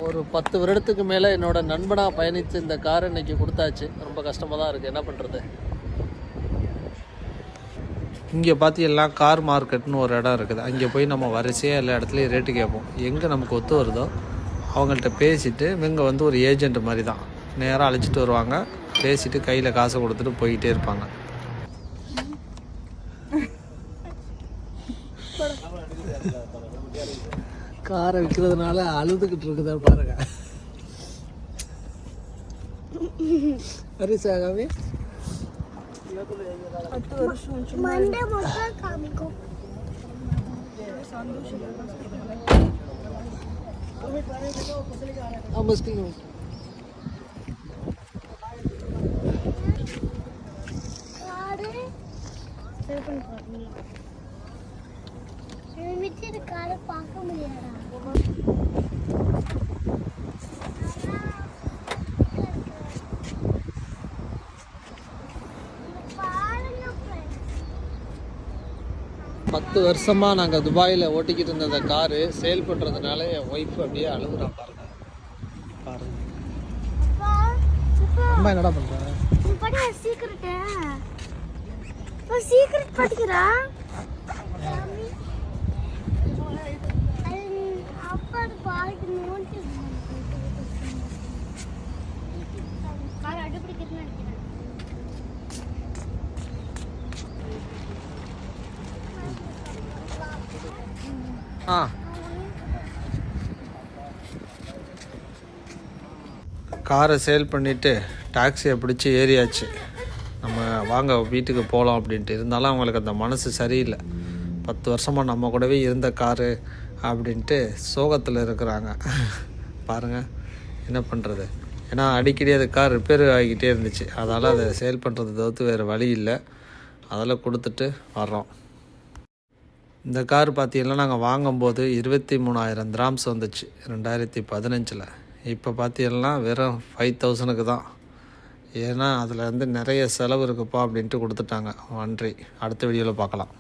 ஒரு 10 வருடத்துக்கு மேலே என்னோட நண்பனாக பயணித்து இந்த கார் இன்றைக்கி கொடுத்தாச்சு. ரொம்ப கஷ்டமாக தான் இருக்குது, என்ன பண்ணுறது. இங்கே பார்த்தீங்கன்னா கார் மார்க்கெட்னு ஒரு இடம் இருக்குது. அங்கே போய் நம்ம வரிசையாக எல்லா இடத்துலையும் ரேட்டு கேட்போம். எங்கே நமக்கு ஒத்து வருதோ அவங்கள்ட்ட பேசிவிட்டு இவங்க வந்து ஒரு ஏஜென்ட் மாதிரி தான் நேராக அழைச்சிட்டு வருவாங்க. பேசிவிட்டு கையில் காசை கொடுத்துட்டு போய்கிட்டே இருப்பாங்க. காரை விற்கிறதுனால அழுதுகிட்டு இருக்குதா பாருங்க. ஹரிசாகவே பார்க்க முடியாதா? பத்து வருஷமாக நாங்கள் துபாயில் ஓட்டிக்கிட்டு இருந்த அந்த காரு சேல் பண்ணுறதுனால என் ஒய்ஃப் அப்படியே அழுகுறா பாருங்க. பாருங்க அம்மா என்னடா பண்ணுறேன். சீக்கிரம் படிக்கிறா. காரை சேல் பண்ணிவிட்டு டாக்ஸியை பிடிச்சி ஏறியாச்சு. நம்ம வாங்க வீட்டுக்கு போகலாம் அப்படின்ட்டு. இருந்தாலும் அவங்களுக்கு அந்த மனசு சரியில்லை. 10 வருஷமாக நம்ம கூடவே இருந்த காரு அப்படின்ட்டு சோகத்தில் இருக்கிறாங்க. பாருங்கள் என்ன பண்ணுறது. ஏன்னா அடிக்கடி அது கார் ரிப்பேர் ஆகிக்கிட்டே இருந்துச்சு. அதனால் அதை சேல் பண்ணுறது தவிர்த்து வேறு வழி இல்லை. அதெல்லாம் கொடுத்துட்டு வர்றோம். இந்த கார் பார்த்தீங்கன்னா நாங்கள் வாங்கும்போது 23,000 திராம்ஸ் வந்துச்சு 2015. இப்போ பார்த்தீங்கன்னா வெறும் 5,000க்கு தான். ஏன்னா அதில் வந்து நிறைய செலவு இருக்குப்பா அப்படின்ட்டு கொடுத்துட்டாங்க. நன்றி. அடுத்த வீடியோவில் பார்க்கலாம்.